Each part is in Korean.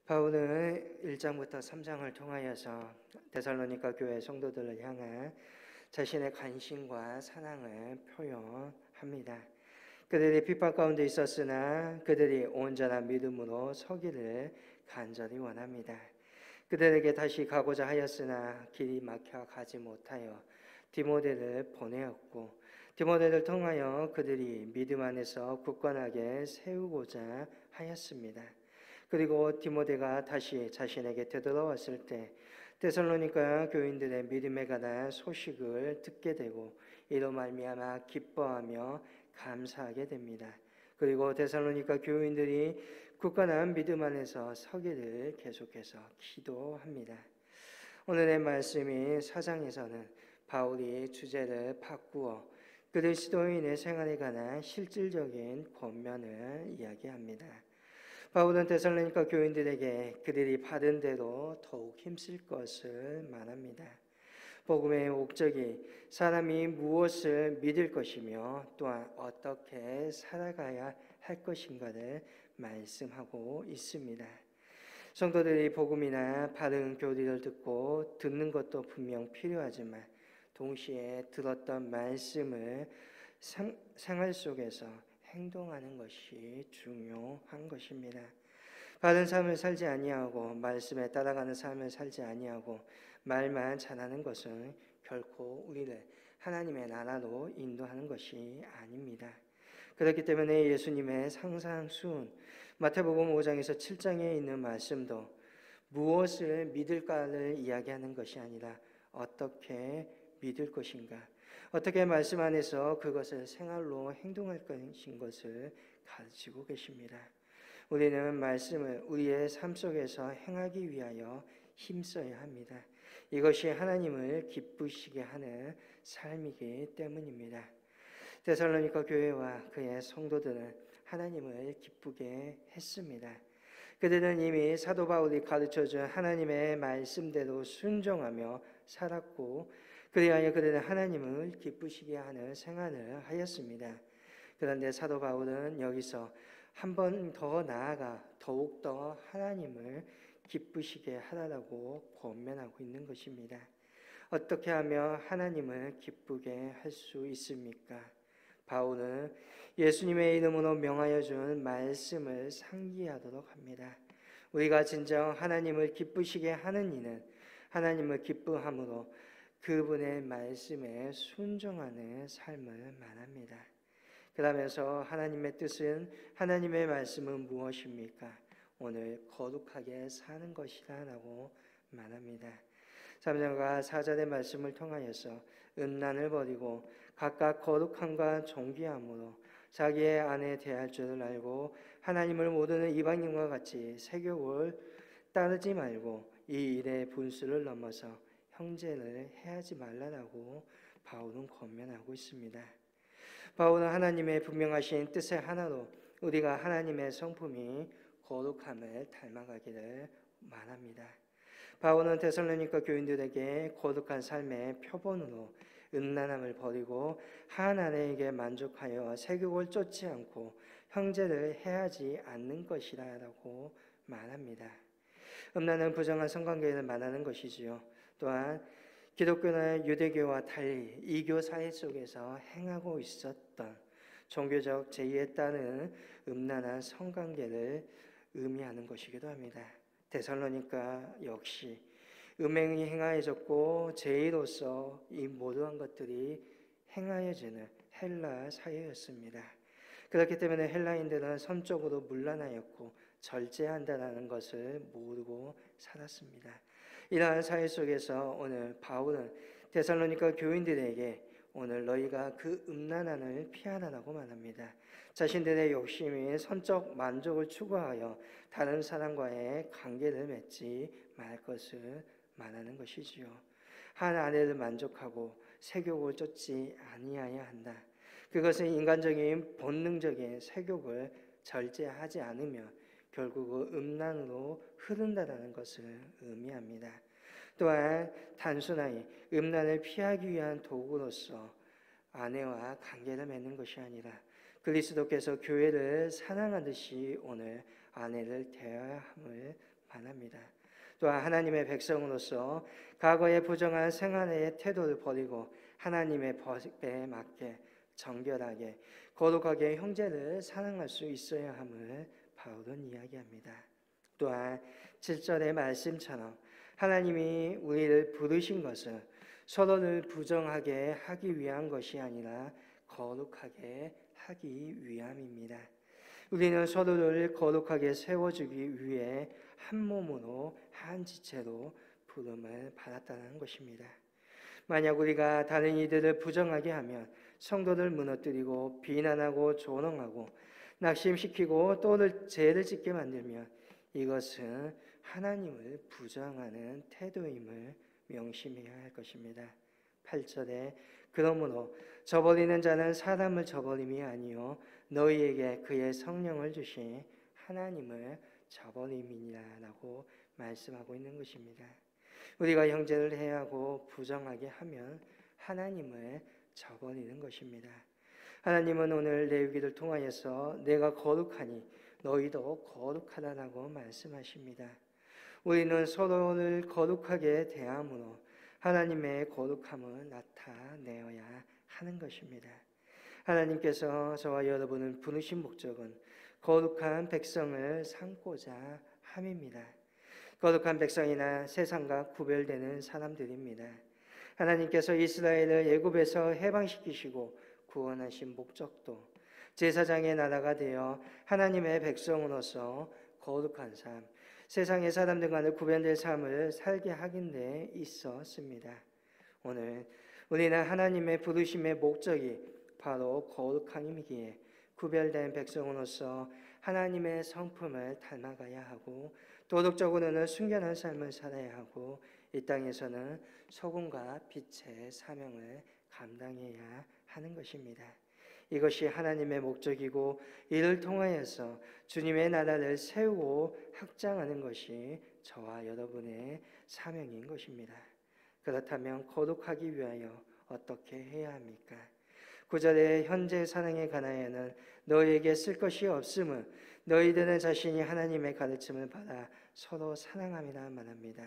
바울은 1장부터 3장을 통하여서 데살로니가 교회 성도들을 향한 자신의 관심과 사랑을 표현합니다. 그들이 핍박 가운데 있었으나 그들이 온전한 믿음으로 서기를 간절히 원합니다. 그들에게 다시 가고자 하였으나 길이 막혀 가지 못하여 디모데를 보내었고, 디모데를 통하여 그들이 믿음 안에서 굳건하게 세우고자 하였습니다. 그리고 디모데가 다시 자신에게 되돌아왔을 때 데살로니가 교인들의 믿음에 관한 소식을 듣게 되고, 이로 말미암아 기뻐하며 감사하게 됩니다. 그리고 데살로니가 교인들이 굳건한 믿음 안에서 서기를 계속해서 기도합니다. 오늘의 말씀이 4장에서는 바울이 주제를 바꾸어 그리스도인의 생활에 관한 실질적인 권면을 이야기합니다. 바울은 데살로니가 교인들에게 그들이 받은 대로 더욱 힘쓸 것을 말합니다. 복음의 목적이 사람이 무엇을 믿을 것이며 또한 어떻게 살아가야 할 것인가를 말씀하고 있습니다. 성도들이 복음이나 바른 교리를 듣는 것도 분명 필요하지만 동시에 들었던 말씀을 생활 속에서 행동하는 것이 중요한 것입니다. 바른 삶을 살지 아니하고 말씀에 따라가는 삶을 살지 아니하고 말만 잘하는 것은 결코 우리를 하나님의 나라로 인도하는 것이 아닙니다. 그렇기 때문에 예수님의 상상순 마태복음 5장에서 7장에 있는 말씀도 무엇을 믿을까를 이야기하는 것이 아니라 어떻게 믿을 것인가, 어떻게 말씀 안에서 그것을 생활로 행동할 것을 가르치고 계십니다. 우리는 말씀을 우리의 삶 속에서 행하기 위하여 힘써야 합니다. 이것이 하나님을 기쁘시게 하는 삶이기 때문입니다. 데살로니가 교회와 그의 성도들은 하나님을 기쁘게 했습니다. 그들은 이미 사도 바울이 가르쳐준 하나님의 말씀대로 순종하며 살았고, 그리하여 그들은 하나님을 기쁘시게 하는 생활을 하였습니다. 그런데 사도 바울은 여기서 한 번 더 나아가 더욱더 하나님을 기쁘시게 하라고 권면하고 있는 것입니다. 어떻게 하면 하나님을 기쁘게 할 수 있습니까? 바울은 예수님의 이름으로 명하여 준 말씀을 상기하도록 합니다. 우리가 진정 하나님을 기쁘시게 하는 이는 하나님을 기뻐함으로 그분의 말씀에 순종하는 삶을 말합니다. 그러면서 하나님의 뜻은, 하나님의 말씀은 무엇입니까? 오늘 거룩하게 사는 것이라고 말합니다. 3절과 4절의 말씀을 통하여서 음란을 버리고 각각 거룩함과 존귀함으로 자기의 아내 대할 줄을 알고 하나님을 모르는 이방인과 같이 세욕을 따르지 말고 이 일의 분수를 넘어서 형제를 해하지 말라라고 바울은 권면하고 있습니다. 바울은 하나님의 분명하신 뜻의 하나로 우리가 하나님의 성품이 거룩함을 닮아가기를 말합니다. 바울은 데살로니가 교인들에게 거룩한 삶의 표본으로 음란함을 버리고 한 아내에게 만족하여 세욕을 쫓지 않고 형제를 해하지 않는 것이라고 말합니다. 음란은 부정한 성관계를 말하는 것이지요. 또한 기독교나 유대교와 달리 이교 사회 속에서 행하고 있었던 종교적 제의에 따른 음란한 성관계를 의미하는 것이기도 합니다. 데살로니가 역시 음행이 행하여졌고 제의로서 이 모든 것들이 행하여지는 헬라 사회였습니다. 그렇기 때문에 헬라인들은 성적으로 문란하였고 절제한다는 것을 모르고 살았습니다. 이러한 사회 속에서 오늘 바울은 데살로니가 교인들에게 오늘 너희가 그 음란함을 피하라고 말합니다. 자신들의 욕심이 선적 만족을 추구하여 다른 사람과의 관계를 맺지 말 것을 말하는 것이지요. 한 아내를 만족하고 세욕을 쫓지 아니하여야 한다. 그것은 인간적인 본능적인 세욕을 절제하지 않으면 결국 음란으로 흐른다는 것을 의미합니다. 또한 단순하게 음란을 피하기 위한 도구로서 아내와 관계를 맺는 것이 아니라 그리스도께서 교회를 사랑하듯이 오늘 아내를 대해야 함을 바랍니다. 또한 하나님의 백성으로서 과거의 부정한 생활의 태도를 버리고 하나님의 법에 맞게 정결하게 거룩하게 형제를 사랑할 수 있어야 함을 바울은 이야기합니다. 또한 7절의 말씀처럼 하나님이 우리를 부르신 것은 서로를 부정하게 하기 위한 것이 아니라 거룩하게 하기 위함입니다. 우리는 서로를 거룩하게 세워주기 위해 한 몸으로 한 지체로 부름을 받았다는 것입니다. 만약 우리가 다른 이들을 부정하게 하면 성도를 무너뜨리고 비난하고 조롱하고 낙심시키고 또 죄를 짓게 만들면 이것은 하나님을 부정하는 태도임을 명심해야 할 것입니다. 8절에 그러므로 저버리는 자는 사람을 저버림이 아니요 너희에게 그의 성령을 주신 하나님을 저버림이니라라고 말씀하고 있는 것입니다. 우리가 형제를 해하고 부정하게 하면 하나님을 저버리는 것입니다. 하나님은 오늘 레위기를 통하여서 내가 거룩하니 너희도 거룩하다라고 말씀하십니다. 우리는 서로를 거룩하게 대함으로 하나님의 거룩함을 나타내어야 하는 것입니다. 하나님께서 저와 여러분을 부르신 목적은 거룩한 백성을 삼고자 함입니다. 거룩한 백성이나 세상과 구별되는 사람들입니다. 하나님께서 이스라엘을 애굽에서 해방시키시고 구원하신 목적도 제사장의 나라가 되어 하나님의 백성으로서 거룩한 삶, 세상의 사람들과는 구별된 삶을 살게 하긴 데 있었습니다. 오늘 우리는 하나님의 부르심의 목적이 바로 거룩함이기에 구별된 백성으로서 하나님의 성품을 닮아가야 하고 도덕적으로는 순결한 삶을 살아야 하고 이 땅에서는 소금과 빛의 사명을 감당해야 하는 것입니다. 이것이 하나님의 목적이고 이를 통하여서 주님의 나라를 세우고 확장하는 것이 저와 여러분의 사명인 것입니다. 그렇다면 거룩하기 위하여 어떻게 해야 합니까? 9절의 현재 사랑에 관하여는 너희에게 쓸 것이 없음은 너희들은 자신이 하나님의 가르침을 받아 서로 사랑함이라 말합니다.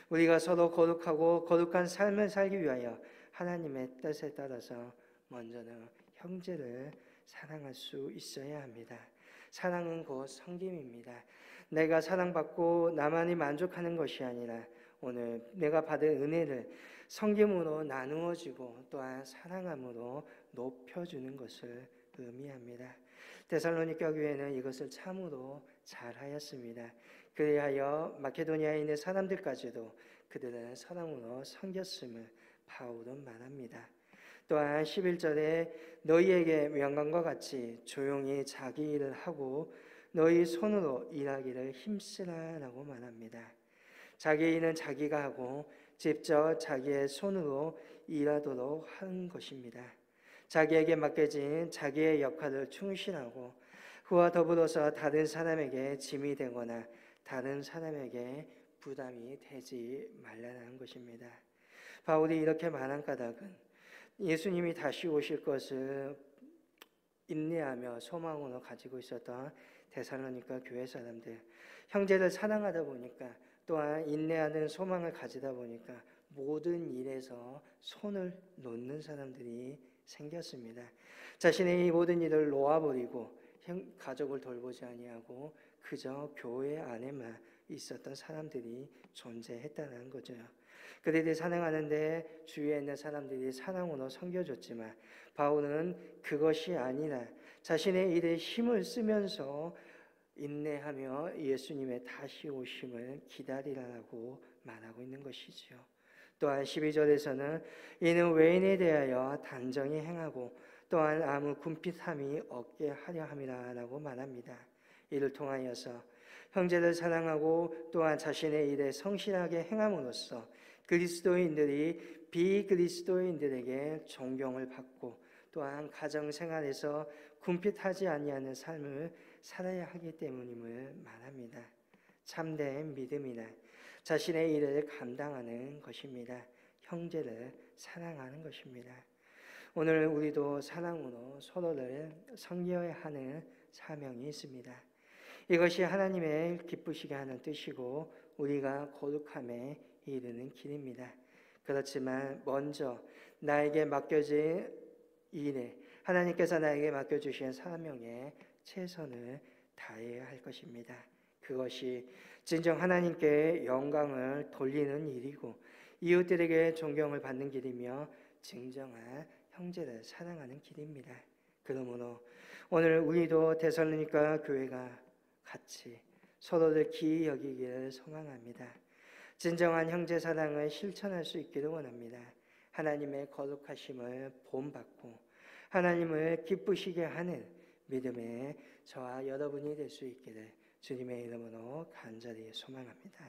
우리가 서로 거룩하고 거룩한 삶을 살기 위하여 하나님의 뜻에 따라서 먼저는 형제를 사랑할 수 있어야 합니다. 사랑은 곧 섬김입니다. 내가 사랑받고 나만이 만족하는 것이 아니라 오늘 내가 받은 은혜를 섬김으로 나누어지고 또한 사랑함으로 높여주는 것을 의미합니다. 데살로니가 교회는 이것을 참으로 잘하였습니다. 그리하여 마케도니아에 있는 사람들까지도 그들은 사랑으로 섬겼음을 바울은 말합니다. 또한 11절에 너희에게 명령과 같이 조용히 자기 일을 하고 너희 손으로 일하기를 힘쓰라라고 말합니다. 자기 일은 자기가 하고 직접 자기의 손으로 일하도록 하는 것입니다. 자기에게 맡겨진 자기의 역할을 충실하고 그와 더불어서 다른 사람에게 짐이 되거나 다른 사람에게 부담이 되지 말라는 것입니다. 바울이 이렇게 말한 까닭은 예수님이 다시 오실 것을 인내하며 소망으로 가지고 있었던 데살로니가 교회 사람들, 형제를 사랑하다 보니까 또한 인내하는 소망을 가지다 보니까 모든 일에서 손을 놓는 사람들이 생겼습니다. 자신의 이 모든 일을 놓아버리고 가족을 돌보지 아니하고 그저 교회 안에만 있었던 사람들이 존재했다는 거죠. 그들이 사랑하는데 주위에 있는 사람들이 사랑으로 섬겨줬지만 바울은 그것이 아니라 자신의 일에 힘을 쓰면서 인내하며 예수님의 다시 오심을 기다리라고 말하고 있는 것이지요. 또한 12절에서는 이는 외인에 대하여 단정히 행하고 또한 아무 궁핍함이 없게 하려 함이라고 말합니다. 이를 통하여서 형제를 사랑하고 또한 자신의 일에 성실하게 행함으로써 그리스도인들이 비그리스도인들에게 존경을 받고 또한 가정생활에서 궁핍하지 아니하는 삶을 살아야 하기 때문임을 말합니다. 참된 믿음이나 자신의 일을 감당하는 것입니다. 형제를 사랑하는 것입니다. 오늘 우리도 사랑으로 서로를 섬겨야 하는 사명이 있습니다. 이것이 하나님의 기쁘시게 하는 뜻이고 우리가 거룩함에 이르는 길입니다. 그렇지만 먼저 나에게 맡겨진 일에 하나님께서 나에게 맡겨주신 사명에 최선을 다해야 할 것입니다. 그것이 진정 하나님께 영광을 돌리는 일이고 이웃들에게 존경을 받는 길이며 진정한 형제를 사랑하는 길입니다. 그러므로 오늘 우리도 데살로니가 교회가 같이 서로를 귀히 여기기를 소망합니다. 진정한 형제 사랑을 실천할 수 있기를 원합니다. 하나님의 거룩하심을 본받고 하나님을 기쁘시게 하는 믿음의 저와 여러분이 될 수 있기를 주님의 이름으로 간절히 소망합니다.